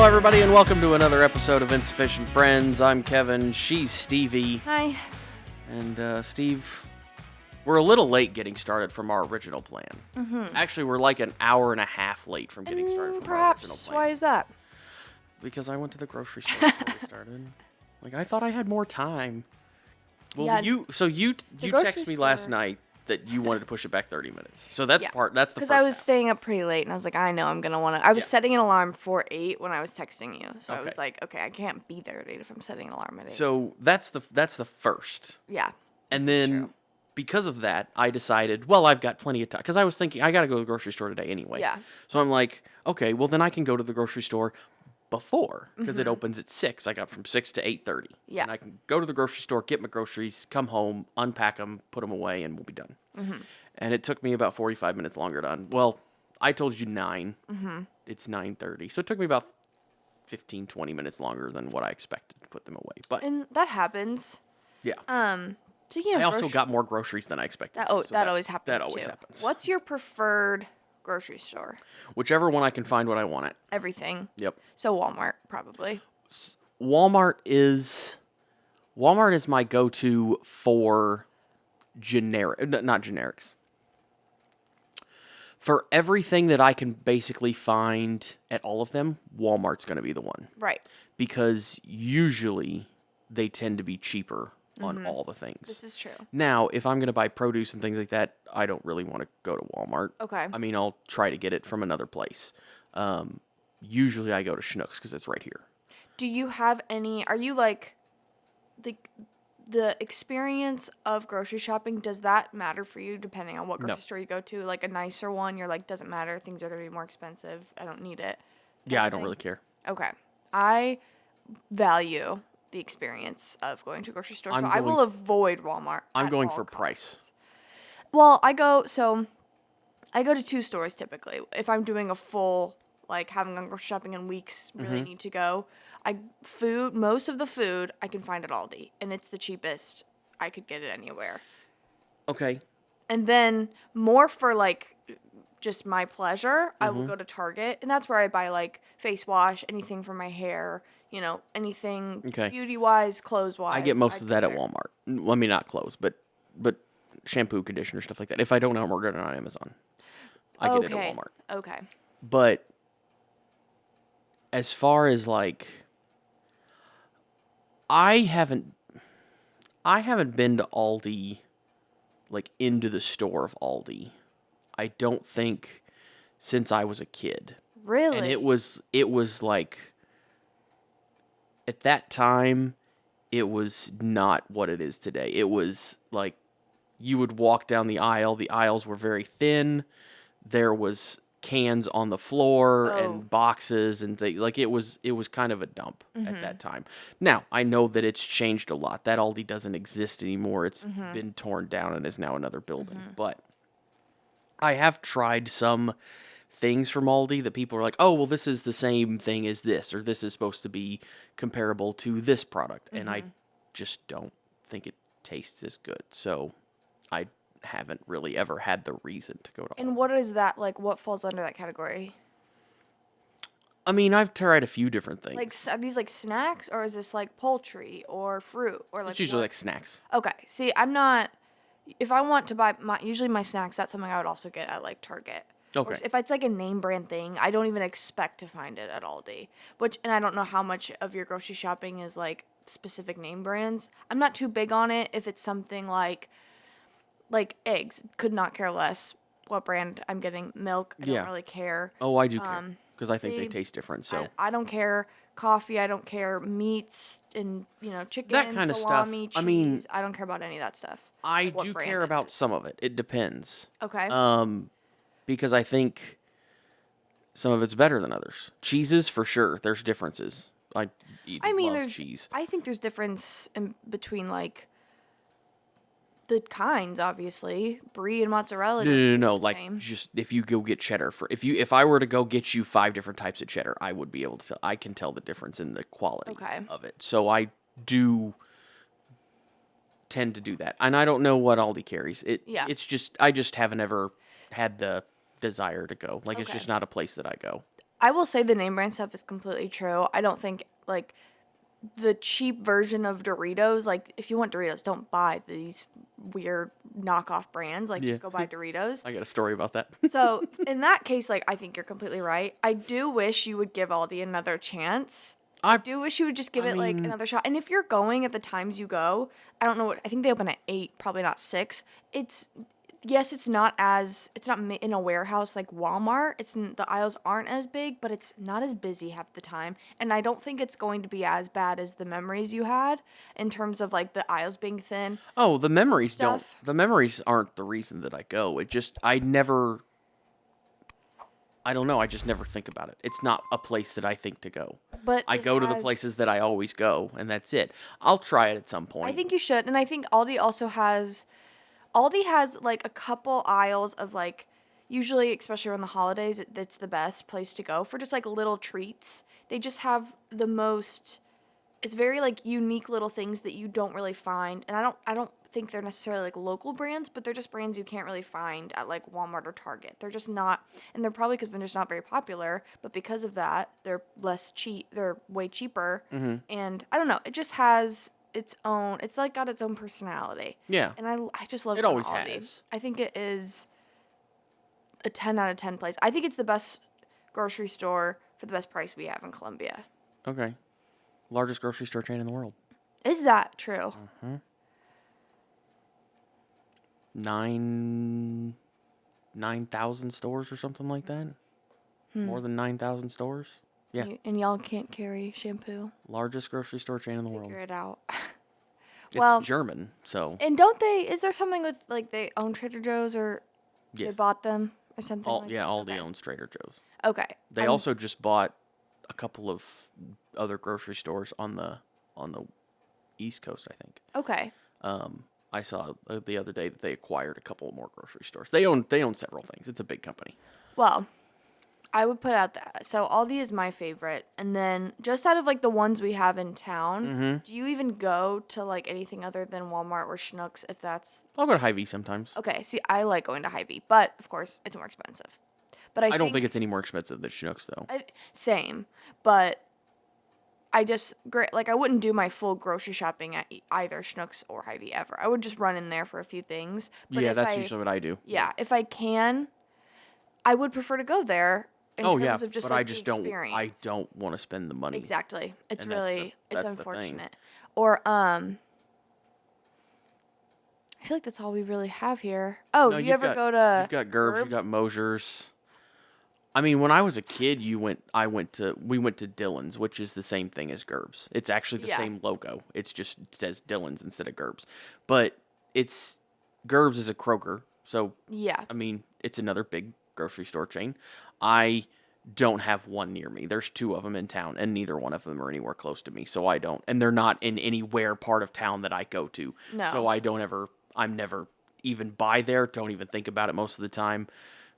everybody, and welcome to another episode of Insufficient Friends. I'm Kevin. She's Stevie. Hi. And, Steve, we're a little late getting started from our original plan. Mm-hmm. Actually, we're like an hour and a half late from getting started from our original plan. Why is that? Because I went to the grocery store before we started. Like, I thought I had more time. Well, Yeah, you texted me last night that you wanted to push it back 30 minutes. So that's the first Because I was half. staying up pretty late, and I was like, I know I'm going to want to. I was setting an alarm for 8 when I was texting you. So I was like, okay, I can't be there at 8 if I'm setting an alarm at 8. So that's the first. Yeah. And then because of that, I decided, well, I've got plenty of time. Because I was thinking, I got to go to the grocery store today anyway. Yeah. So I'm like, okay, well, then I can go to the grocery store before, because it opens at 6. I got from 6 to 8:30. Yeah. And I can go to the grocery store, get my groceries, come home, unpack them, put them away, and we'll be done. Mm-hmm. And it took me about 45 minutes longer to well, I told you 9. Mm-hmm. It's 9:30. So it took me about 15, 20 minutes longer than what I expected to put them away. And that happens. Yeah. Speaking of I also got more groceries than I expected. That always happens. That always happens. What's your preferred grocery store? Whichever one I can find what I want at. Everything. Yep. So Walmart, probably. Walmart is my go-to for not generics. For everything that I can basically find at all of them, Walmart's going to be the one. Right. Because usually they tend to be cheaper on all the things. This is true. Now, if I'm going to buy produce and things like that, I don't really want to go to Walmart. Okay. I mean, I'll try to get it from another place. Usually I go to Schnucks because it's right here. Do you have any, are you like, the experience of grocery shopping, does that matter for you depending on what grocery store you go to? Like a nicer one, you're like, doesn't matter, things are going to be more expensive, I don't need it. Yeah, I don't really care. Okay. I value the experience of going to a grocery store, I will avoid Walmart. I'm going for costs. price. Well, I go to 2 stores typically. If I'm doing a full, like, haven't gone grocery shopping in weeks, really need to go. Most of the food I can find at Aldi, and it's the cheapest I could get it anywhere. Okay. And then more for, like, just my pleasure, I will go to Target, and that's where I buy, like, face wash, anything for my hair, you know, anything beauty-wise, clothes-wise. I get most of that at Walmart. Well, I mean, not clothes, but shampoo, conditioner, stuff like that. If I don't order it on Amazon, I get it at Walmart. Okay. But as far as, like, I haven't been to Aldi, like, into the store of Aldi. I don't think since I was a kid. Really? And it was like, at that time, it was not what it is today. It was like, you would walk down the aisle. The aisles were very thin. There was cans on the floor and boxes and things. Like, it was kind of a dump at that time. Now, I know that it's changed a lot. That Aldi doesn't exist anymore. It's been torn down and is now another building. But I have tried some things from Aldi that people are like, oh, well, this is the same thing as this, or this is supposed to be comparable to this product. And I just don't think it tastes as good. So I haven't really ever had the reason to go to Aldi. And what is that, like, what falls under that category? I mean, I've tried a few different things. Like, are these, like, snacks, or is this, like, poultry or fruit? Or like it's usually like snacks. Okay. See, I'm not, if I want to buy, usually my snacks, that's something I would also get at, like, Target. Okay. Or if it's, like, a name brand thing, I don't even expect to find it at Aldi. And I don't know how much of your grocery shopping is, like, specific name brands. I'm not too big on it if it's something like eggs. Could not care less what brand I'm getting. Milk, I don't really care. Oh, I do care. Because I think they taste different. So I don't care. Coffee, I don't care. Meats and, you know, chicken, that kind of salami, stuff. cheese. I don't care about any of that stuff. I do care about some of it. It depends. Okay. Because I think some of it's better than others. Cheeses, for sure. There's differences. I love cheese. I think there's difference in between, like, the kinds, obviously. Brie and mozzarella. No. Like, same. Just if you go get cheddar if I were to go get you 5 different types of cheddar, I would be able to. I can tell the difference in the quality of it. So I do tend to do that, and I don't know what Aldi carries. It's just I just haven't ever had the desire to go. Like, it's just not a place that I go. I will say the name brand stuff is completely true. I don't think like the cheap version of Doritos, like if you want Doritos, don't buy these weird knockoff brands. Like Yeah. just go buy Doritos. I got a story about that. So in that case, like I think you're completely right. I do wish you would give Aldi another chance. I I do wish you would just give I it like mean, another shot. And if you're going at the times you go, I don't know what I think they open at 8, probably not 6. It's yes, it's not in a warehouse like Walmart. The aisles aren't as big, but it's not as busy half the time. And I don't think it's going to be as bad as the memories you had in terms of like the aisles being thin oh, and stuff. the memories aren't the reason that I go. It just I never I don't know, I just never think about it. It's not a place that I think to go. But I it go to the has places that I always go, and that's it. I'll try it at some I point. think you should. And I think Aldi has like a couple aisles of like usually especially around the holidays it's the best place to go for just like little treats. They just have the most it's very like unique little things that you don't really find. And I don't think they're necessarily like local brands, but they're just brands you can't really find at like Walmart or Target. They're just not and they're probably because they're just not very popular, but because of that, they're less cheap. They're way cheaper. And I don't know, it just has its own it's like got its own personality. Yeah, And I just love it going to always Aldi. has. I think it is a 10 out of 10 place. I think it's the best grocery store for the best price we have in Columbia. Okay. Largest grocery store chain in the world. Is that true? Nine 9,000 stores or something like that. More than 9,000 stores. Yeah. And y'all can't carry shampoo. Largest grocery store chain in the world. Figure it out. It's Well, German, so and don't they? Is there something with like they own Trader Joe's or they yes. bought them or something? All Like yeah, that? Aldi Okay. owns Trader Joe's. Okay. They also just bought a couple of other grocery stores on the East Coast, I think. Okay. I saw the other day that they acquired a couple more grocery stores. They own several things. It's a big company. Well, I would put out that. So Aldi is my favorite, and then just out of like the ones we have in town, do you even go to like anything other than Walmart or Schnucks if that's I'll go to Hy-Vee sometimes. okay? See, I like going to Hy-Vee, but of course it's more expensive. But I don't think it's any more expensive than Schnucks though. Same, but I just like I wouldn't do my full grocery shopping at either Schnucks or Hy-Vee ever. I would just run in there for a few things. But Yeah, if that's usually what I do. Yeah, if I can, I would prefer to go there in terms of just but like I just the don't. experience. I don't want to spend the money. Exactly. It's And that's really it's that's the thing. unfortunate. Or I feel like that's all we really have here. Oh, No, you ever go to You've got Gerbs, you've got Mosier's. I mean, when I was a kid, we went to Dillon's, which is the same thing as Gerbs. It's actually the Yeah. same logo. It says Dillon's instead of Gerbs. But Gerbs is a Kroger, so Yeah. I mean, it's another big grocery store chain. I don't have one near me. There's 2 of them in town, and neither one of them are anywhere close to me, so I don't. And they're not in anywhere part of town that I go to. No. So I'm never even by there, don't even think about it most of the time.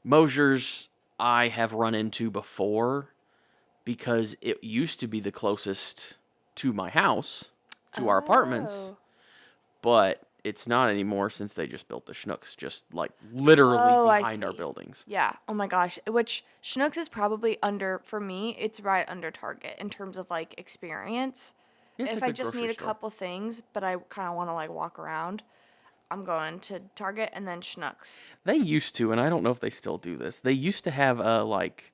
Mosier's I have run into before because it used to be the closest to my house, to our apartments, Oh. but it's not anymore since they just built the Schnucks just like literally Oh, I behind our see. buildings. Yeah. Oh my gosh. Which Schnucks is probably for me, it's right under Target in terms of like experience. It's a If I good just grocery need a store. couple things, but I kind of want to like walk around, I'm going to Target and then Schnucks. They used to, and I don't know if they still do this. They used to have like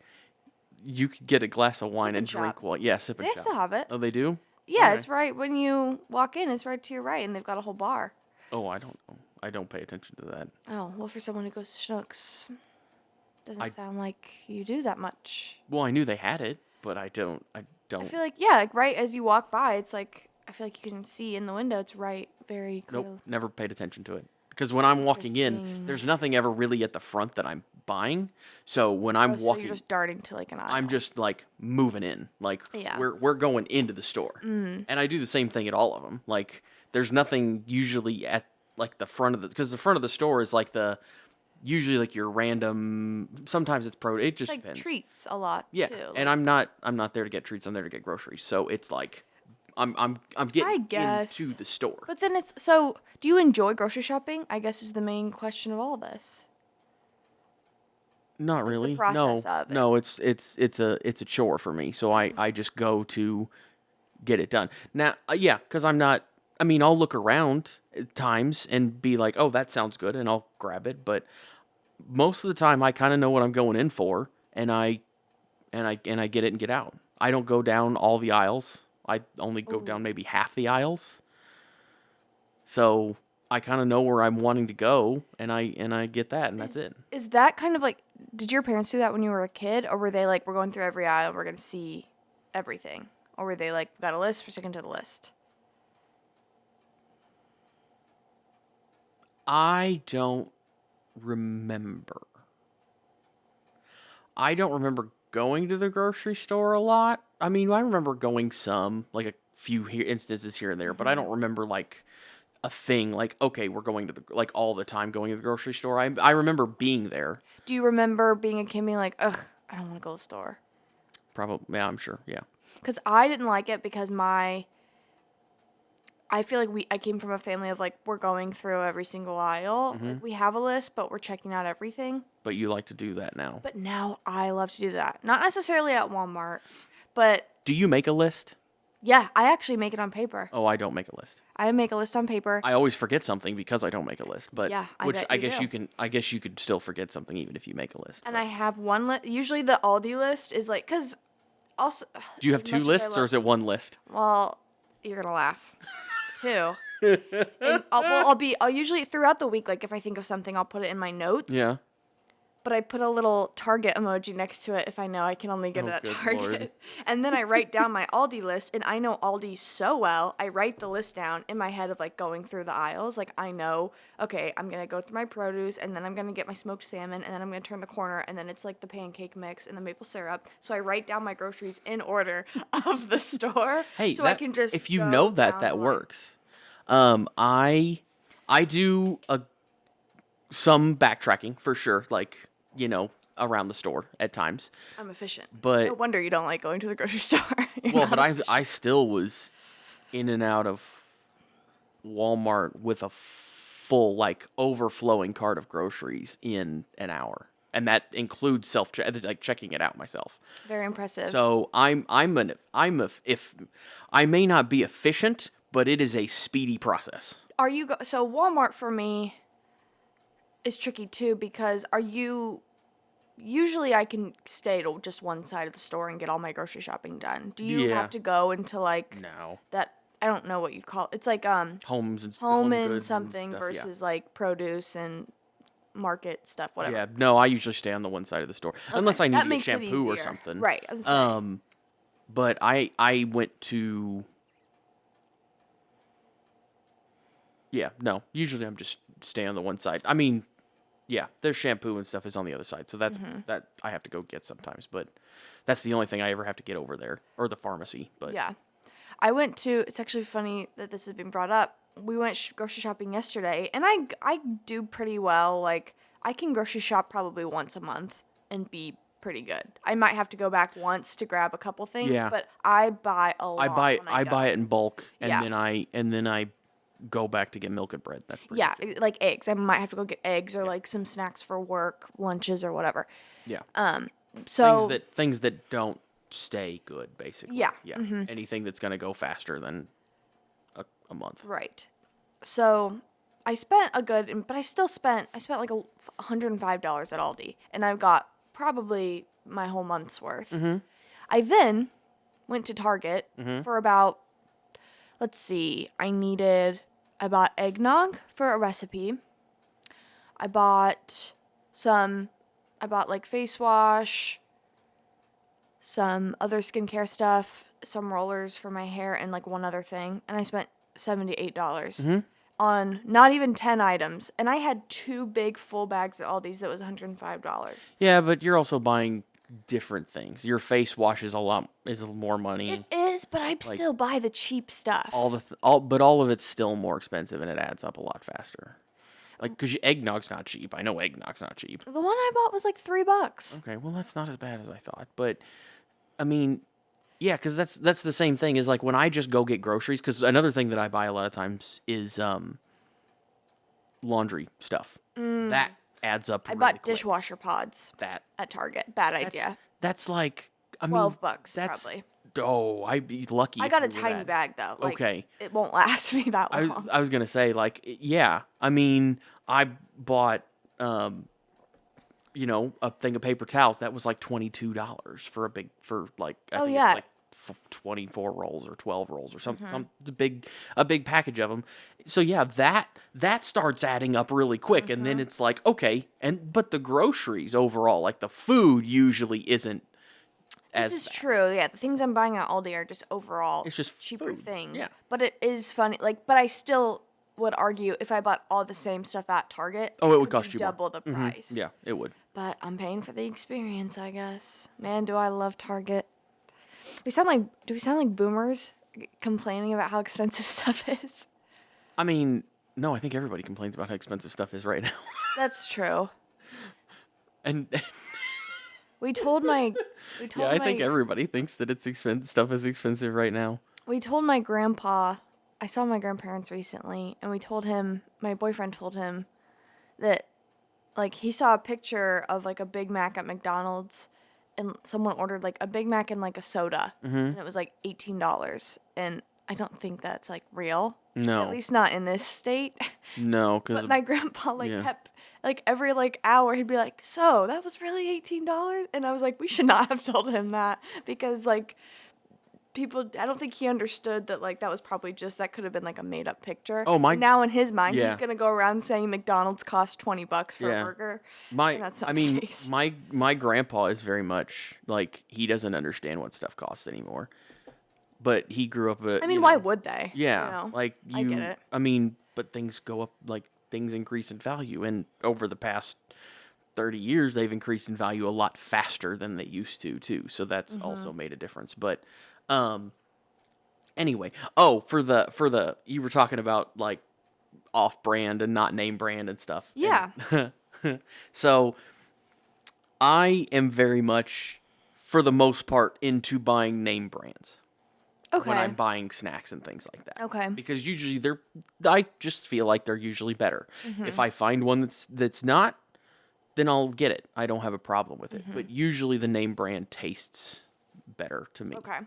you could get a glass of wine Sip and and drink shop. while sip and They shop. still have it. Oh, they do? Yeah, Okay. it's right when you walk in. It's right to your right, and they've got a whole bar. Oh, I don't know. I don't pay attention to that. Oh, well, for someone who goes to Schnucks, doesn't I- sound like you do that much. Well, I knew they had it, but I don't. I feel like, yeah, like right as you walk by, it's like, I feel like you can see in the window, it's right very clear. Nope, never paid attention to it. Because when I'm walking in, Interesting. there's nothing ever really at the front that I'm buying. So when I'm Oh, so walking, you're just darting to like an aisle. I'm just like moving in. Like Yeah. we're going into the store, and I do the same thing at all of them. Like there's nothing usually at like the front of because the front of the store is like usually like your random. Sometimes it's it just like depends. treats a lot, Yeah, too. and I'm not there to get treats. I'm there to get groceries. So it's like I'm getting guess. into the store. But then so do you enjoy grocery shopping? I guess is the main question of all this. Not really. process No, of it. no. It's a chore for me. So I just go to get it done. Now, yeah, because I'm not. I mean, I'll look around at times and be like, oh, that sounds good, and I'll grab it. But most of the time, I kind of know what I'm going in for, and I get it and get out. I don't go down all the aisles. I only go down maybe half the aisles. So I kind of know where I'm wanting to go, and I get that, and that's it. Is that kind of like, did your parents do that when you were a kid, or were they like, we're going through every aisle, we're gonna see everything, or were they like, got a list, we're sticking to the list? I don't remember. I don't remember going to the grocery store a lot. I mean, I remember going some, like a few instances here and there, but I don't remember like a thing like, okay, we're going to the like all the time going to the grocery store. I remember being there. Do you remember being a kid being like, ugh, I don't want to go to the store? Probably, yeah, I'm sure, yeah. Because I didn't like it because I feel like I came from a family of like, we're going through every single aisle. Like, we have a list, but we're checking out everything. But you like to do that now. But now I love to do that. Not necessarily at Walmart, but Do you make a list? yeah, I actually make it on paper. Oh, I don't make a list. I make a list on paper. I always forget something because I don't make a list. But Yeah, I which bet I you guess do. you can. I guess you could still forget something even if you make a list. And but- I have one list. Usually the Aldi list is like, because also. Do you have as two much as I lists or is it one list? Well, you're going to laugh. Two. And I'll usually throughout the week, like if I think of something, I'll put it in my notes. Yeah. But I put a little Target emoji next to it if I know I can only get Oh, it at good Target. Lord. And then I write down my Aldi list, and I know Aldi so well. I write the list down in my head of like going through the aisles. Like I know, okay, I'm gonna go through my produce, and then I'm gonna get my smoked salmon, and then I'm gonna turn the corner, and then it's like the pancake mix and the maple syrup. So I write down my groceries in order of the store. Hey, so I can just if you go know that, down that the line. works. I do some backtracking for sure, like around the store at times. I'm efficient. But No wonder you don't like going to the grocery store. You're well, not but I still was in and out of Walmart with a full like overflowing cart of groceries in an hour, and that includes like checking it out myself. very impressive. So if I may not be efficient, but it is a speedy process. So Walmart for me is tricky too because usually I can stay to just one side of the store and get all my grocery shopping done. Do you Yeah. have to go into like No. that? I don't know what you'd call it. It's like Homes and home goods and something stuff, versus like produce and market stuff, yeah. whatever. Yeah, no, I usually stay on the one side of the store unless I need That to get makes it shampoo or easier. something. Right. I was saying. But I went to. Yeah, no. Usually I'm just stay on the one side. I mean, yeah, their shampoo and stuff is on the other side, so that's that I have to go get sometimes. But that's the only thing I ever have to get over there, or the pharmacy. But Yeah. I went to, it's actually funny that this has been brought up. We went grocery shopping yesterday, and I do pretty well. Like, I can grocery shop probably once a month and be pretty good. I might have to go back once to grab a couple things, Yeah. but I buy a lot. I buy it in bulk, and Yeah. then I go back to get milk and bread. That's pretty Yeah, much it. like eggs. I might have to go get eggs or like some snacks for work, lunches or whatever. Yeah. So Things that don't stay good, basically. Yeah, Yeah. Anything that's gonna go faster than a month. right. So I spent but I spent like $105 at Aldi, and I've got probably my whole month's worth. I then went to Target for about, let's see, I bought eggnog for a recipe. I bought like face wash, some other skincare stuff, some rollers for my hair, and like one other thing. And I spent $78 on not even 10 items. And I had 2 big full bags at Aldi's that was $105. Yeah, but you're also buying different things. Your face wash is more money. It is, but I still buy the cheap stuff. But all of it's still more expensive, and it adds up a lot faster. Like, because eggnog's not cheap. I know eggnog's not cheap. The one I bought was like $3. Okay, well, that's not as bad as I thought. But, I mean, yeah, because that's the same thing. Is like when I just go get groceries, because another thing that I buy a lot of times is laundry stuff. That adds up I really bought quick. dishwasher pods That at Target. Bad that's idea. that's like I mean $12 that's probably. oh I'd be lucky. I if got a you were tiny that. bag though. Like, Okay. it won't last me that I was long. I was gonna say like yeah. I mean I bought a thing of paper towels that was like $22 for like I Oh think it's yeah. like 24 rolls or 12 rolls or something a big package of them. So yeah, that starts adding up really quick and then it's like okay, but the groceries overall, like the food usually isn't This as is bad. true. Yeah, the things I'm buying at Aldi are just overall It's just cheaper food. things. Yeah. But it is funny. Like, but I still would argue if I bought all the same stuff at Target, Oh, it would could cost be you more. double the price. Yeah, it would. But I'm paying for the experience, I guess. Man, do I love Target. Do we sound like boomers complaining about how expensive stuff is? I mean, no, I think everybody complains about how expensive stuff is right now. That's true. And We told my yeah, I think everybody thinks that stuff is expensive right now. we told my grandpa, I saw my grandparents recently, and my boyfriend told him that, like, he saw a picture of, like, a Big Mac at McDonald's, and someone ordered, like, a Big Mac and, like, a soda, and it was, like, $18, and I don't think that's, like, real. No. At least not in this state. No, because But my grandpa, like, yeah. kept, like, every, like, hour, he'd be like, so, that was really $18? And I was like, we should not have told him that, because, like, I don't think he understood that, like, that could have been, like, a made-up picture. Oh, And now in his mind, yeah. he's going to go around saying McDonald's cost $20 for a burger. And that's not the case. my grandpa is very much like he doesn't understand what stuff costs anymore. But he grew up I mean, why would they? Yeah, You know? like I get it. I mean, but things go up, like things increase in value, and over the past 30 years, they've increased in value a lot faster than they used to too. So that's also made a difference. But anyway, for the you were talking about like off-brand and not name brand and stuff. Yeah. So I am very much, for the most part, into buying name brands. Okay. When I'm buying snacks and things like that. Okay. Because usually I just feel like they're usually better. If I find one that's not, then I'll get it. I don't have a problem with it. But usually the name brand tastes better to me. Okay.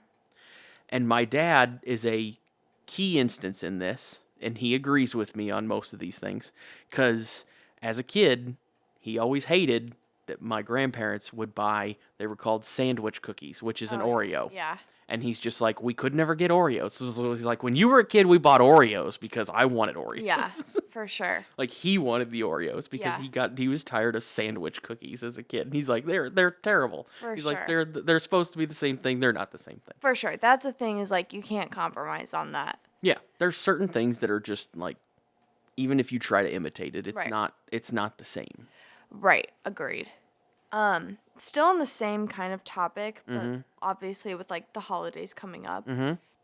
And my dad is a key instance in this, and he agrees with me on most of these things. Because as a kid, he always hated that my grandparents would buy, they were called sandwich cookies, which is an Oreo. Yeah. And he's just like, we could never get Oreos. So he's like, when you were a kid, we bought Oreos because I wanted Oreos. Yeah, for sure. Like he wanted the Oreos because he was tired of sandwich cookies as a kid. And he's like, they're terrible. He's like, they're supposed to be the same thing. They're not the same thing. For sure. That's the thing, is like you can't compromise on that. Yeah, there's certain things that are just like, even if you try to imitate it, it's not the same. Right. Agreed. Still on the same kind of topic, but obviously with like the holidays coming up.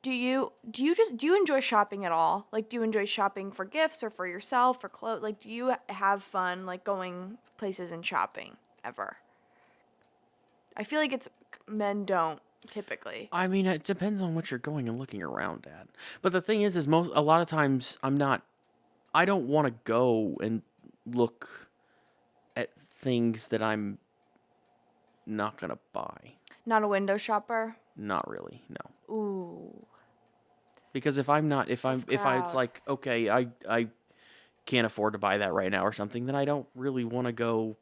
Do you enjoy shopping at all? Like, do you enjoy shopping for gifts or for yourself or clothes? Like, do you have fun like going places and shopping ever? I feel like men don't typically. I mean, it depends on what you're going and looking around at. But the thing is a lot of times I don't want to go and look at things that I'm not gonna buy. Not a window shopper? Not really, no. Ooh. Because if it's like, okay, I can't afford to buy that right now or something, then I don't really want to go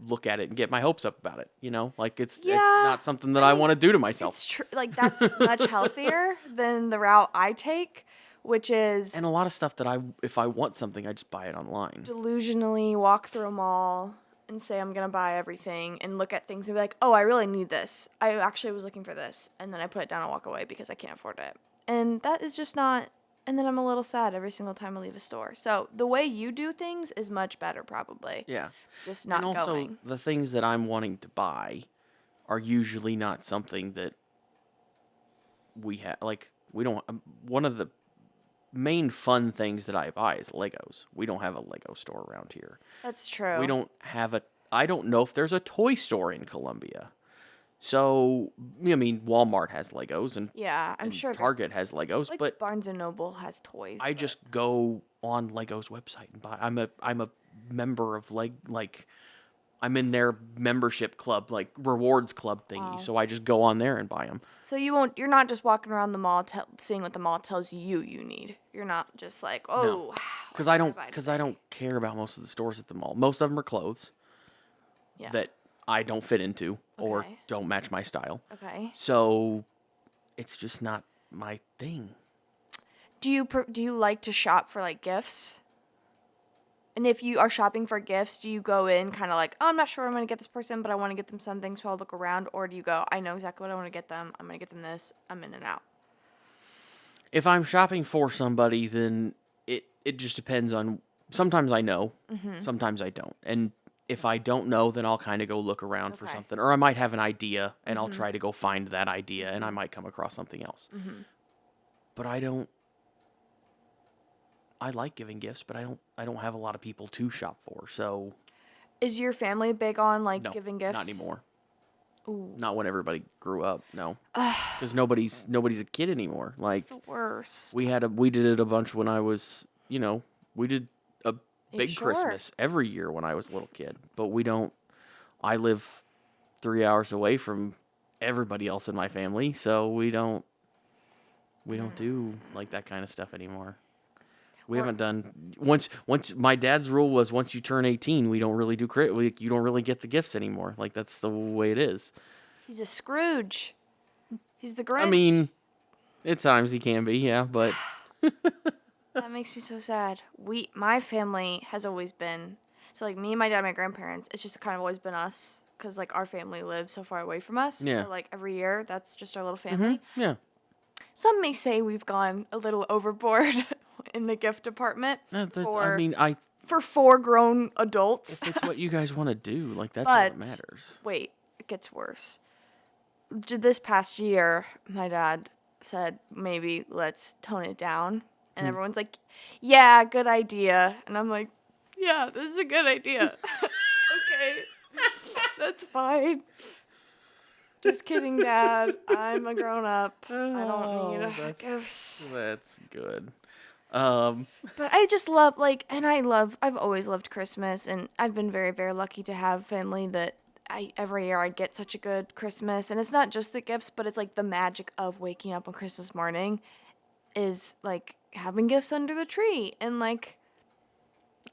look at it and get my hopes up about it, you know? Like it's not something that I want to do to myself. It's true. Like, that's much healthier than the route I take, which is And a lot of stuff that if I want something, I just buy it online. delusionally walk through a mall and say I'm going to buy everything and look at things and be like, oh, I really need this. I actually was looking for this. And then I put it down and walk away because I can't afford it. And that is just not, and then I'm a little sad every single time I leave a store. So the way you do things is much better probably. Yeah. Just not and also, going. the things that I'm wanting to buy are usually not something that we have. Like, we don't, one of the main fun things that I buy is Legos. We don't have a Lego store around here. That's true. We don't have I don't know if there's a toy store in Columbia. So, I mean, Walmart has Legos and yeah, I'm and sure Target has Legos, like but Barnes and Noble has toys. I just go on Lego's website and buy. I'm a member of like I'm in their membership club, like rewards club thingy. Wow. So I just go on there and buy them. So you're not just walking around the mall seeing what the mall tells you need. You're not just like, oh, No. Because I don't care about most of the stores at the mall. Most of them are clothes Yeah. that I don't fit into or Okay. don't match my style. Okay. So it's just not my thing. Do you like to shop for like gifts? And if you are shopping for gifts, do you go in kind of like, oh, I'm not sure what I'm going to get this person, but I want to get them something, so I'll look around? Or do you go, I know exactly what I want to get them. I'm going to get them this. I'm in and out. If I'm shopping for somebody, then it just depends on. Sometimes I know, sometimes I don't. And if I don't know, then I'll kind of go look around for Okay. something. Or I might have an idea, and I'll try to go find that idea, and I might come across something else. But I don't. I like giving gifts, but I don't have a lot of people to shop for. So Is your family big on like no, giving gifts? not anymore. Ooh. Not when everybody grew up. No, because nobody's a kid anymore. Like It's the worst. we did it a bunch when I was, we did a big Sure. Christmas every year when I was a little kid. But we don't. I live 3 hours away from everybody else in my family, so we don't do like that kind of stuff anymore. We haven't done once my dad's rule was once you turn 18, we don't really do you don't really get the gifts anymore. Like that's the way it is. He's a Scrooge. He's the Grinch. I mean, at times he can be, yeah, but That makes me so sad. My family has always been, so like me, my dad, my grandparents, it's just kind of always been us because like our family lives so far away from us. Yeah. So like every year, that's just our little family. yeah. Some may say we've gone a little overboard in the gift department for 4 grown adults. If it's what you guys want to do, like that's all But that matters. wait, it gets worse. This past year, my dad said maybe let's tone it down, and everyone's like, "Yeah, good idea," and I'm like, "Yeah, this is a good idea." Okay, that's fine. Just kidding, Dad. I'm a grown up. I don't need gifts. That's good. But I just love I've always loved Christmas, and I've been very, very lucky to have family that every year I get such a good Christmas. And it's not just the gifts, but it's like the magic of waking up on Christmas morning is like having gifts under the tree. And like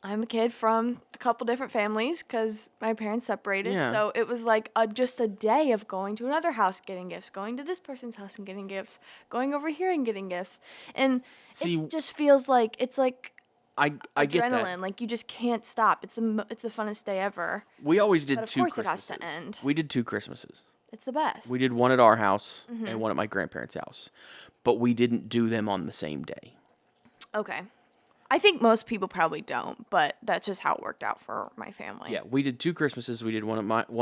I'm a kid from a couple different families because my parents separated. Yeah. So it was like just a day of going to another house, getting gifts, going to this person's house and getting gifts, going over here and getting gifts. And it just feels like it's like I get adrenaline. that. Like you just can't stop. It's the funnest day ever. We always did But of 2 course it Christmases. has to end. We did 2 Christmases. It's the best. We did one at our house and one at my grandparents' house. But we didn't do them on the same day. Okay. I think most people probably don't, but that's just how it worked out for my family. Yeah, we did 2 Christmases. We did one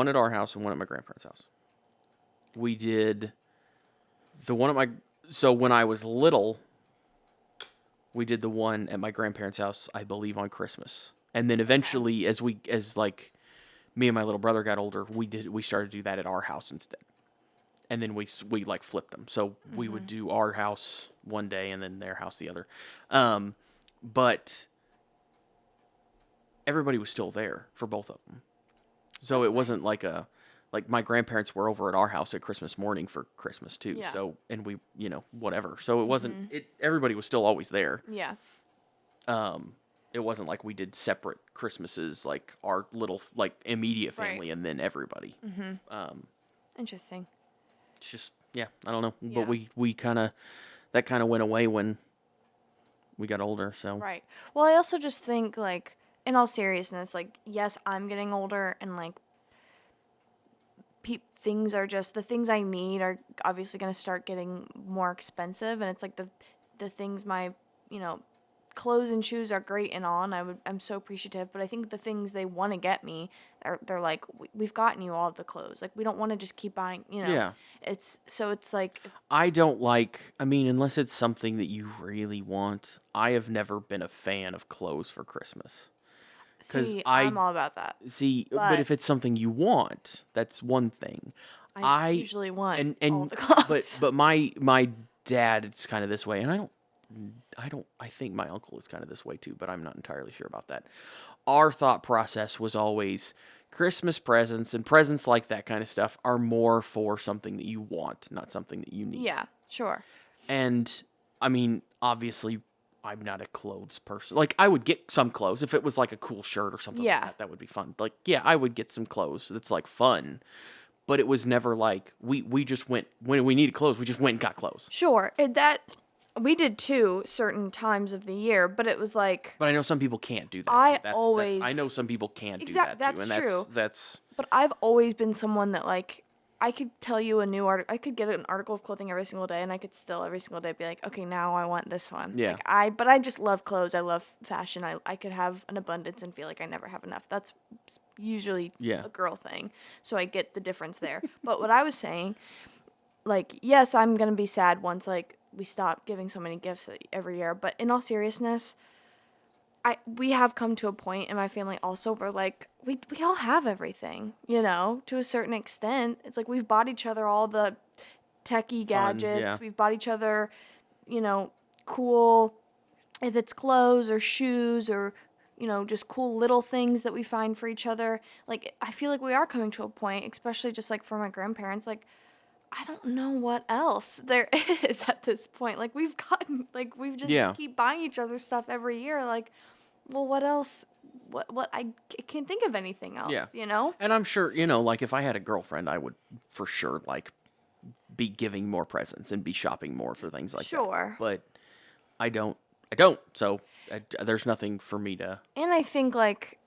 at our house and one at my grandparents' house. We did the one at so when I was little, we did the one at my grandparents' house, I believe, on Christmas. And then eventually, as me and my little brother got older, we started to do that at our house instead. And then we like flipped them. So we would do our house one day and then their house the other. But everybody was still there for both of them. So it wasn't like my grandparents were over at our house at Christmas morning for Christmas too. Yeah. So, and we, whatever. So it wasn't, everybody was still always there. Yeah. It wasn't like we did separate Christmases, like our little, like immediate family and then everybody. Interesting. It's just, yeah, I don't know. Yeah. But that kind of went away when we got older, so. Right. Well, I also just think, like, in all seriousness, like, yes, I'm getting older, and, like, the things I need are obviously going to start getting more expensive, and it's, like, the things my, clothes and shoes are great and all, and I'm so appreciative, but I think the things they want to get me, they're like, we've gotten you all the clothes. Like, we don't want to just keep buying, Yeah. It's like... I don't unless it's something that you really want, I have never been a fan of clothes for Christmas. See, I'm all about that. See, but if it's something you want, that's one thing. I usually want and all the clothes. But my dad, it's kind of this way, and I think my uncle is kind of this way too, but I'm not entirely sure about that. Our thought process was always Christmas presents and presents like that kind of stuff are more for something that you want, not something that you need. Yeah, sure. And I mean, obviously, I'm not a clothes person. Like, I would get some clothes if it was like a cool shirt or something like Yeah. that. That would be fun. Like, yeah, I would get some clothes. That's like fun. But it was never like we just went when we needed clothes. We just went and got clothes. Sure. That we did too certain times of the year, but it was like But I know some people can't do that. I too. always I know some people can't do Exact- that too, that's and true. that's But I've always been someone that like I could tell you a new article. I could get an article of clothing every single day, and I could still every single day be like, okay, now I want this one. Yeah. But I just love clothes. I love fashion. I could have an abundance and feel like I never have enough. That's usually Yeah. a girl thing. So I get the difference there. But what I was saying, like, yes, I'm gonna be sad once like we stop giving so many gifts every year. But in all seriousness, we have come to a point in my family also where like we all have everything, to a certain extent. It's like we've bought each other all the techie gadgets. yeah. We've bought each other, cool, if it's clothes or shoes or just cool little things that we find for each other. Like I feel like we are coming to a point, especially just like for my grandparents, like I don't know what else there is at this point. Like we've just keep buying each other stuff every year. Like, well, what else? What I can't think of anything else. Yeah. And I'm sure like if I had a girlfriend, I would for sure like be giving more presents and be shopping more for things like that. Sure. But I don't. So there's nothing for me to. And I think like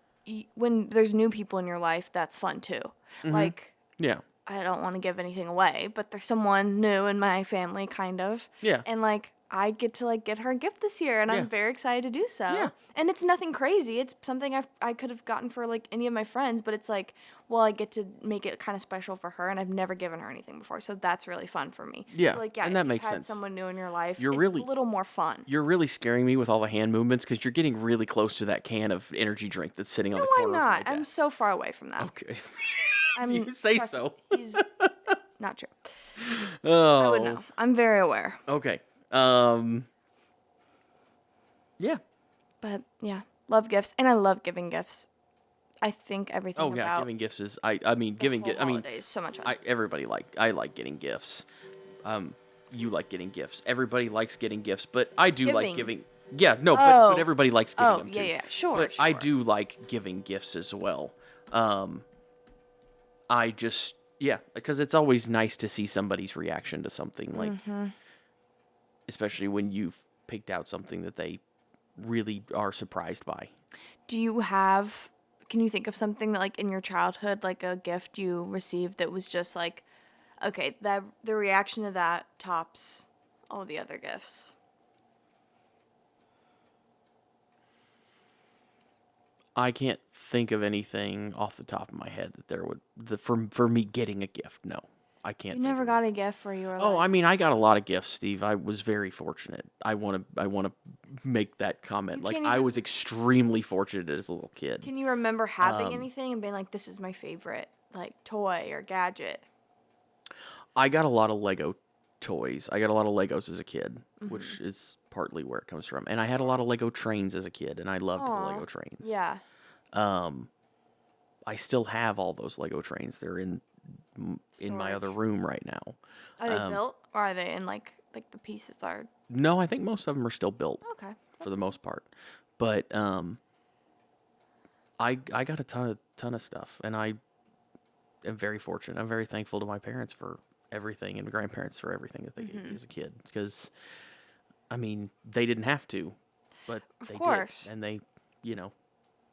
when there's new people in your life, that's fun too. Like. Yeah. I don't want to give anything away, but there's someone new in my family, kind of. Yeah. And, like, I get to, like, get her a gift this year, and Yeah. I'm very excited to do so. Yeah. And it's nothing crazy. It's something I could have gotten for, like, any of my friends, but it's like, well, I get to make it kind of special for her, and I've never given her anything before, so that's really fun for me. Yeah, So, like, and if that you makes had sense. someone new in your life, You're it's really- a little more fun. You're really scaring me with all the hand movements because you're getting really close to that can of energy drink that's sitting on No, the corner I'm not. of my I'm desk. so far away from that. Okay. I'm, say trust so. me, He's not true. Oh. I would know. I'm very aware. Okay. Yeah. But yeah, love gifts, and I love giving gifts. I think everything Oh yeah, about giving gifts is. I mean, giving whole gifts. I mean, holiday is so much fun. I like getting gifts. You like getting gifts. Everybody likes getting gifts, but I do like Giving. giving. Yeah, no, but Oh. everybody likes giving Oh, them too. yeah, sure, But I sure. do like giving gifts as well. I just because it's always nice to see somebody's reaction to something like, especially when you've picked out something that they really are surprised by. Can you think of something that like in your childhood, like a gift you received that was just like, okay, that the reaction to that tops all the other gifts? I can't think of anything off the top of my head that there would for me getting a gift. No, I can't. You think never of got a gift where you were Oh, like, I mean, I got a lot of gifts, Steve. I was very fortunate. I want to make that comment. You Like can't I even- was extremely fortunate as a little kid. can you remember having anything and being like, this is my favorite, like, toy or gadget? I got a lot of Lego toys. I got a lot of Legos as a kid, which is partly where it comes from. And I had a lot of Lego trains as a kid, and I loved the Aw, Lego trains. Yeah. I still have all those Lego trains. They're in my Storage. other room right now. Are they built or are they in like the pieces are? No, I think most of them are still built. Okay. For the most part. But I got a ton of stuff, and I am very fortunate. I'm very thankful to my parents for everything and grandparents for everything that they gave me as a kid, because I mean, they didn't have to, but they course. did, and they,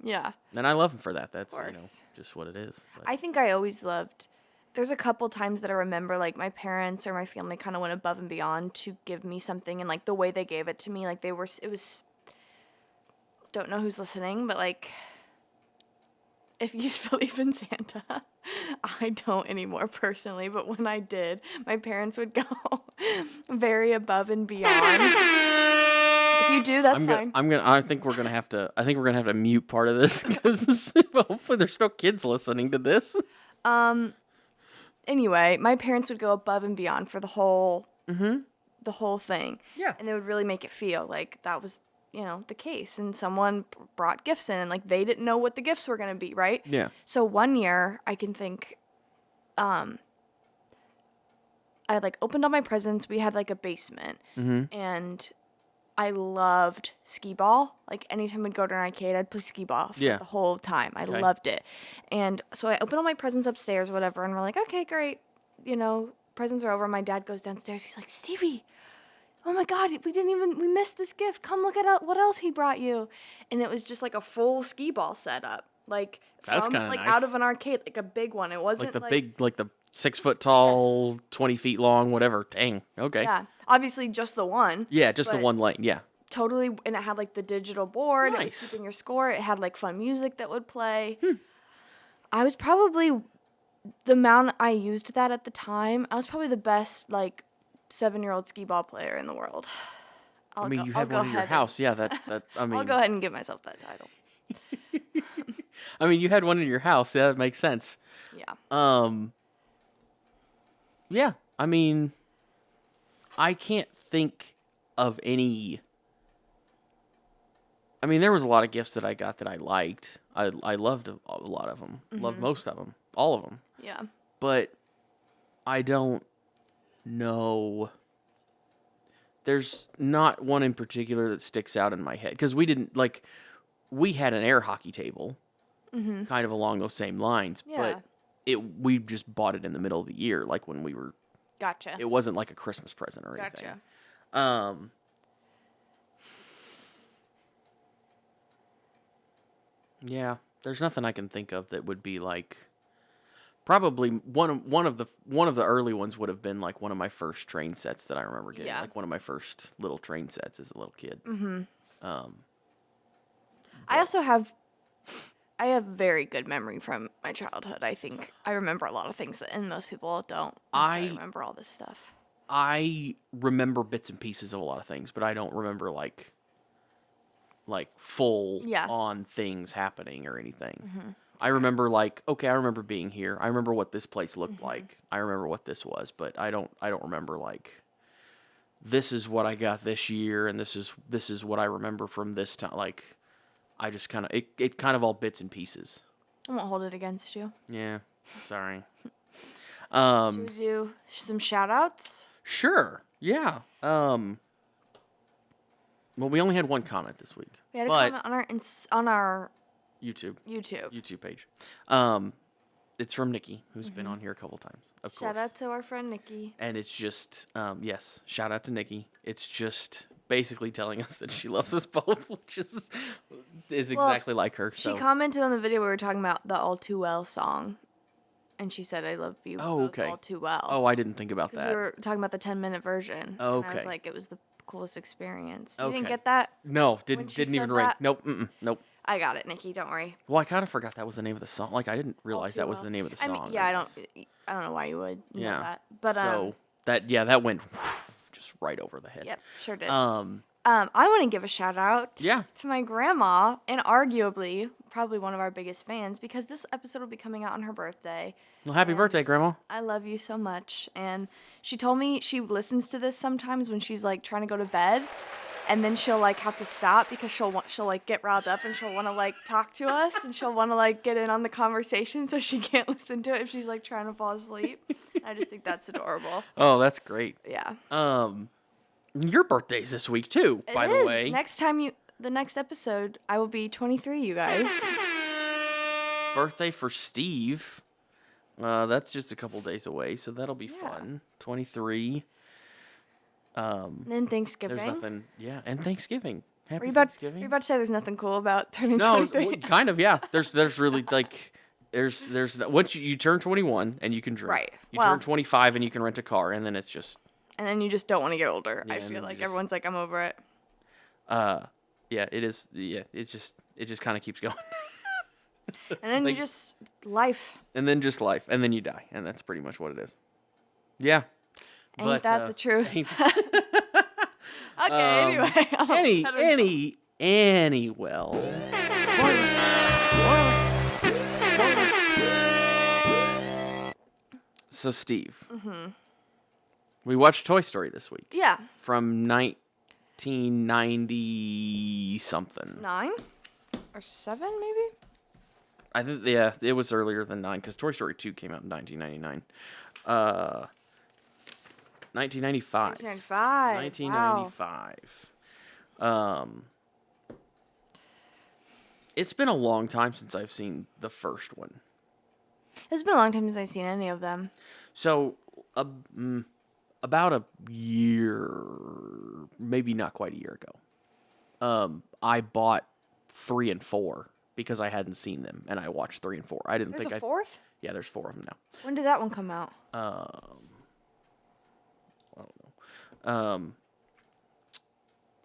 Yeah. and I love them for that. That's course. just what it is. But, I think I always loved. There's a couple times that I remember, like, my parents or my family kind of went above and beyond to give me something, and, like, the way they gave it to me, like, it was, don't know who's listening, but, like, if you believe in Santa, I don't anymore personally, but when I did, my parents would go very above and beyond. If you do, that's fine. I think we're gonna have to mute part of this because hopefully there's no kids listening to this. Anyway, my parents would go above and beyond for the whole the whole thing. Yeah. And they would really make it feel like that was, the case. And someone brought gifts in and like they didn't know what the gifts were going to be, right? Yeah. So one year I can think, I like opened all my presents. We had like a basement and I loved skee ball. Like anytime I'd go to an arcade, I'd play skee ball for the whole time. I loved it. And so I opened all my presents upstairs, whatever, and we're like, okay, great. Presents are over. My dad goes downstairs. He's like, Stevie, oh my God, we missed this gift. Come look at what else he brought you. And it was just like a full skee ball setup. Like That's from kinda like nice. out of an arcade, like a big one. It wasn't Like the big, like the 6 foot tall, 20 feet long, whatever. Dang. Okay. Yeah. Obviously just the one. Yeah, just the but one lane. Yeah. Totally, and it had like the digital board. It was Nice. keeping your score. It had like fun music that would play. I was probably the amount I used that at the time. I was probably the best like 7-year-old skee ball player in the world. You had one in your house. Yeah, that I mean. I'll go ahead and give myself that title. You had one in your house. Yeah, that makes sense. Yeah. Yeah. I can't think of any. There was a lot of gifts that I got that I liked. I loved a lot of them. Loved most of them. All of them. Yeah. But I don't know. There's not one in particular that sticks out in my head. Because we had an air hockey table. Kind of along those same lines. Yeah. But we just bought it in the middle of the year. Like when we were. Gotcha. It wasn't like a Christmas present or anything. Gotcha. Yeah, there's nothing I can think of that would be like. Probably one of the early ones would have been like one of my first train sets that I remember getting. Yeah. Like one of my first little train sets as a little kid. I also have very good memory from my childhood. I think I remember a lot of things and most people don't. I remember all this stuff. I remember bits and pieces of a lot of things, but I don't remember like full on things happening or anything. I remember I remember being here. I remember what this place looked like. I remember what this was, but I don't remember like this is what I got this year and this is what I remember from this time. Like I just kind of it kind of all bits and pieces. I won't hold it against you. Yeah, sorry. Should we do some shout outs? Sure. Yeah. Well, we only had one comment this week. We had a comment on our YouTube page. It's from Nikki, who's been on here a couple times. Of course. Shout out to our friend Nikki. And it's just, yes, shout out to Nikki. It's just basically telling us that she loves us both, which is exactly like her. She commented on the video we were talking about the All Too Well song. And she said, I love you all too well. Oh, I didn't think about that. We were talking about the 10-minute version. Okay. And I was like, it was the coolest experience. You didn't get that? No, didn't even ring. Nope, nope. I got it, Nikki. Don't worry. Well, I kind of forgot that was the name of the song. Like, I didn't realize that was the name of the song. I don't know why you would know that. But so that went just right over the head. Yep, sure did. I want to give a shout out to my grandma, and arguably probably one of our biggest fans, because this episode will be coming out on her birthday. Well, happy birthday, Grandma. I love you so much. And she told me she listens to this sometimes when she's like trying to go to bed, and then she'll like have to stop because she'll like get riled up and she'll want to like talk to us and she'll want to like get in on the conversation, so she can't listen to it if she's like trying to fall asleep. I just think that's adorable. Oh, that's great. Yeah. Your birthday's this week too, by the way. The next episode, I will be 23, you guys. Birthday for Steve. That's just a couple days away, so that'll be fun. 23. And then Thanksgiving. There's nothing. Yeah, and Thanksgiving. Happy Thanksgiving. Were you about to say there's nothing cool about turning 23? No, kind of, yeah. There's really like there's once you turn 21 and you can drink. Right. You turn 25 and you can rent a car, and then it's just. And then you just don't want to get older. Yeah, I feel like everyone's like, I'm over it. Yeah, it is. Yeah, it just kind of keeps going. And then life. And then just life, and then you die, and that's pretty much what it is. Yeah. Ain't that the truth? Okay. Anyway. So Steve. We watched Toy Story this week Yeah. from 1990 something. 9 or 7 maybe. I think it was earlier than 9 because Toy Story 2 came out in 1999. 1995. 1995. 1995. It's been a long time since I've seen the first one. It's been a long time since I've seen any of them. So, about a year, maybe not quite a year ago, I bought 3 and 4 because I hadn't seen them, and I watched 3 and 4. I didn't There's think a fourth? Yeah, there's 4 of them now. When did that one come out? I don't know.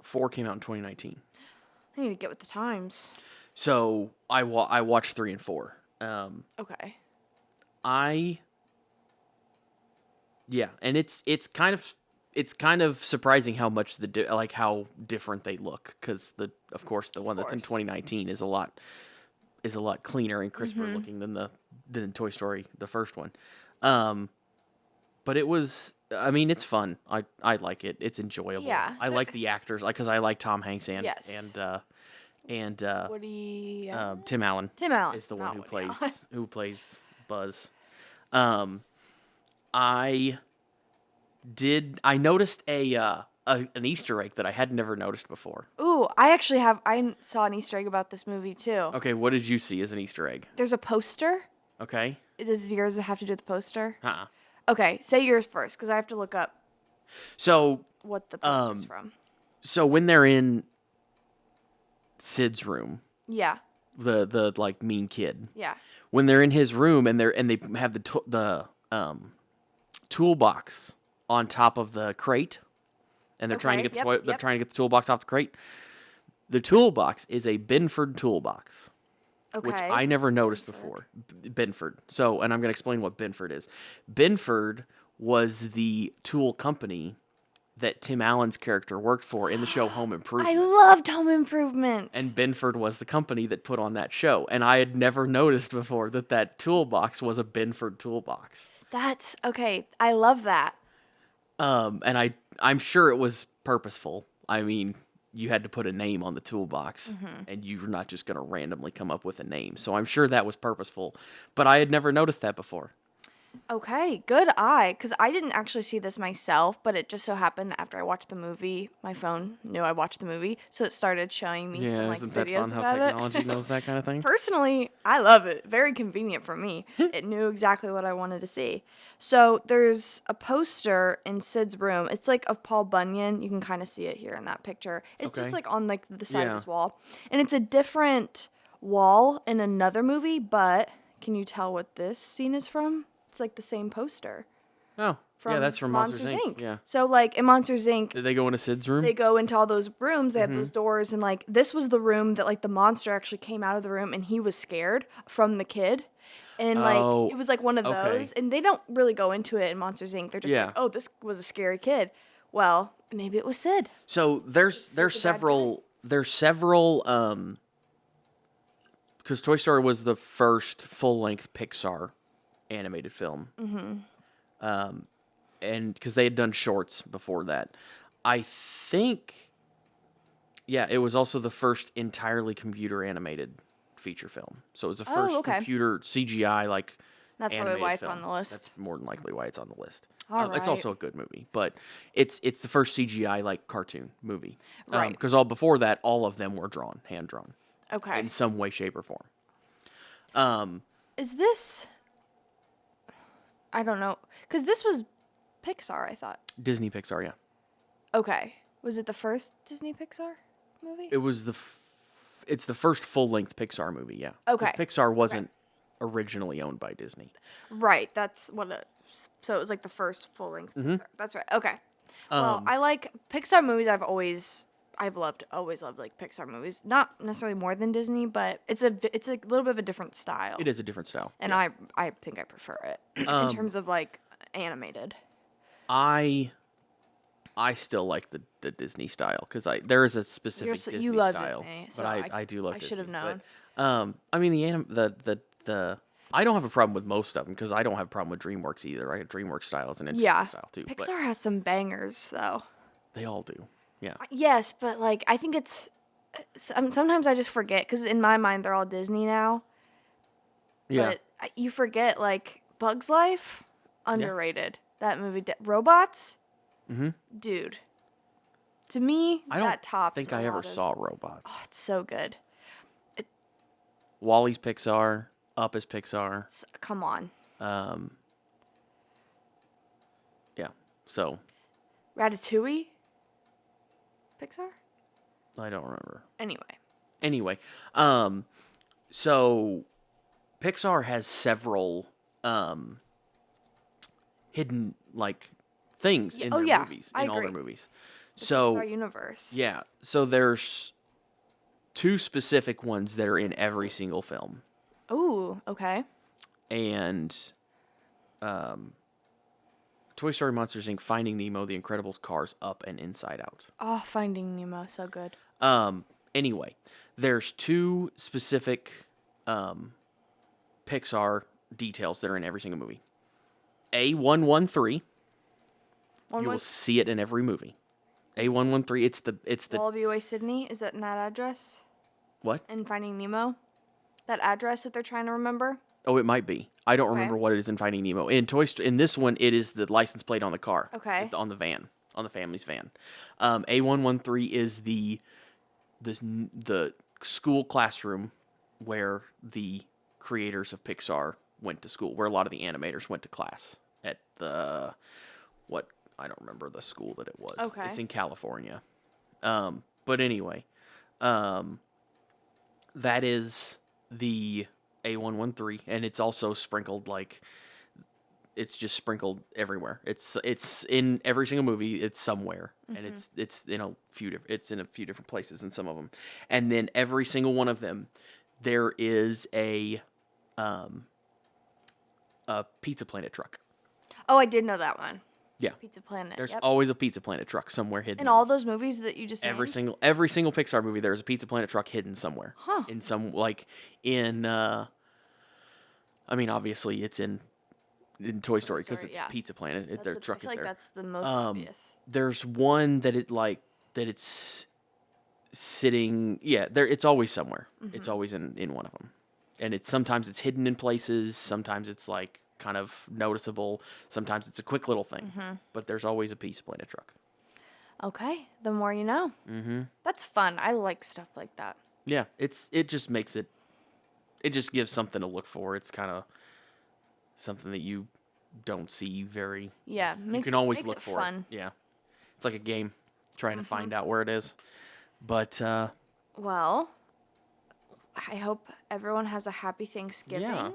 4 came out in 2019. I need to get with the times. So I watched 3 and 4. Okay. And it's kind of surprising how much how different they look because of course the one that's in 2019 is a lot cleaner and crisper looking than Toy Story the first one. But it's fun. I like it. It's enjoyable. Yeah. I like the actors because I like Tom Hanks and Woody. Tim Allen. Tim Allen is the one Woody Allen. who plays Buzz. I noticed an Easter egg that I had never noticed before. Ooh, I saw an Easter egg about this movie too. Okay, what did you see as an Easter egg? There's a poster. Okay. Does yours have to do with the poster? Uh-uh. Okay, say yours first because I have to look up So what the poster's from. So when they're in Sid's room, Yeah. the like mean kid. Yeah. When they're in his room and they have the toolbox on top of the crate, and they're trying to get they're trying to get the toolbox off the crate. The toolbox is a Binford toolbox, which I never noticed before. Binford. So, and I'm going to explain what Binford is. Binford was the tool company that Tim Allen's character worked for in the show Home Improvement. I loved Home Improvement. And Binford was the company that put on that show. And I had never noticed before that toolbox was a Binford toolbox. That's okay. I love that. And I'm sure it was purposeful. I mean, you had to put a name on the toolbox, and you're not just going to randomly come up with a name. So I'm sure that was purposeful. But I had never noticed that before. Okay, good eye. Because I didn't actually see this myself, but it just so happened that after I watched the movie, my phone knew I watched the movie, so it started showing me some isn't that videos fun how about technology knows that kind of thing? Personally, I love it. Very convenient for me. It knew exactly what I wanted to see. So there's a poster in Sid's room. It's like of Paul Bunyan. You can kind of see it here in that picture. It's just like on like the side of his wall, and it's a different wall in another movie. But can you tell what this scene is from? It's like the same poster. Oh, yeah, that's from Monsters Inc. Yeah. So like in Monsters Inc. Did they go into Sid's room? They go into all those rooms. They have those doors, and like this was the room that like the monster actually came out of the room, and he was scared from the kid, and like it was like one of those. And they don't really go into it in Monsters Inc. They're just like, oh, this was a scary kid. Well, maybe it was Sid. So there's several because Toy Story was the first full-length Pixar animated film. And because they had done shorts before that. I think, it was also the first entirely computer animated feature film. So it was the first computer CGI That's probably why it's on the list. That's more than likely why it's on the list. Right. It's also a good movie, but it's the first CGI cartoon movie. Right. Because before that, all of them were hand drawn. Okay. In some way, shape, or form. Is this? I don't know, because this was Pixar, I thought. Disney Pixar, yeah. Okay. Was it the first Disney Pixar movie? It was it's the first full-length Pixar movie, yeah. Okay. Pixar wasn't originally owned by Disney. Right, that's what so it was like the first full-length Pixar. That's right. Okay. Well, I like Pixar movies. always loved like Pixar movies. Not necessarily more than Disney, but it's a little bit of a different style. It is a different style. And I think I prefer it in terms of like animated. I still like the Disney style because there is a specific Disney you love style. Disney, but so I do love Disney. I should have known. But, I mean the I don't have a problem with most of them because I don't have a problem with DreamWorks either. Right? DreamWorks style is an interesting Yeah. style too. Pixar But has some bangers, though. they all do. Yeah. Yes, but, like, I think it's... Sometimes I just forget, because in my mind, they're all Disney now. Yeah. But you forget, like, Bug's Life? Underrated. That movie... Robots? Mm-hmm. Dude. To me, I don't that tops think a I ever lot of- saw Robots. Oh, it's so good. Wally's Pixar. Up is Pixar. Come on. Yeah. So Ratatouille? Pixar? I don't remember. Anyway. So Pixar has several hidden like things in their movies, I in all their agree. movies. The So Pixar universe. yeah, so there's two specific ones that are in every single film, Ooh, okay. and Toy Story, Monsters Inc., Finding Nemo, The Incredibles, Cars, Up, and Inside Out. Oh, Finding Nemo, so good. Anyway, there's two specific Pixar details that are in every single movie. A113, you will see it in every movie. A113, it's the Wallaby Way, Sydney. Is that in that address? what? In Finding Nemo? That address that they're trying to remember? Oh, it might be. I don't Okay. remember what it is in Finding Nemo. In this one, it is the license plate on the car. Okay. On the van, on the family's van. A113 is the school classroom where the creators of Pixar went to school, where a lot of the animators went to class at I don't remember the school that it was. Okay. It's in California. But anyway, that is the A113, and it's also sprinkled it's just sprinkled everywhere. It's in every single movie. It's somewhere, and it's in a few different places in some of them, and then every single one of them, there is a Pizza Planet truck. Oh, I did know that one. Yeah, Pizza Planet. there's Yep. always a Pizza Planet truck somewhere hidden. In all those movies that you just every named? single Pixar movie, there's a Pizza Planet truck hidden somewhere. Huh. In some obviously it's in Toy Story because it's yeah. Pizza Planet. Their truck I feel is like there. that's the most obvious. There's one that it's sitting. Yeah, there. It's always somewhere. It's always in one of them, and sometimes it's hidden in places. Sometimes it's like kind of noticeable. Sometimes it's a quick little thing. But there's always a Pizza Planet truck. Okay, the more you know. Mm-hmm. That's fun. I like stuff like that. Yeah, it just makes it. It just gives something to look for. It's kind of something that you don't see very. Yeah, You can always makes look it for fun. it. Yeah, it's like a game, trying to find out where it is. But Well, I hope everyone has a happy Thanksgiving. Yeah.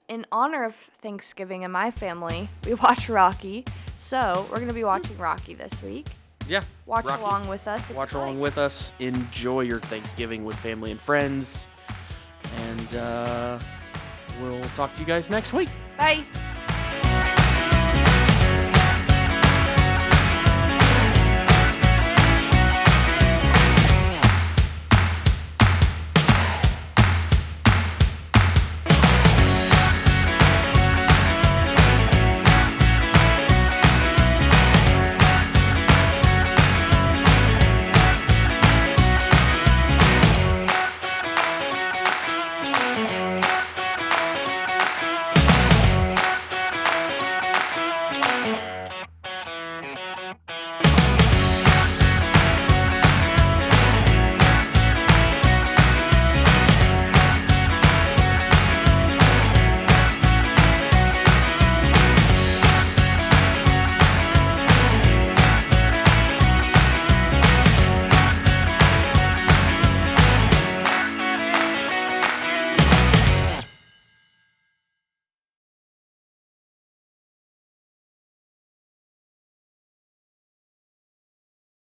In honor of Thanksgiving in my family, we watch Rocky. So we're going to be watching Rocky this week. yeah, Watch Rocky. along with us. Watch along with us. Enjoy your Thanksgiving with family and friends. And we'll talk to you guys next week. Bye.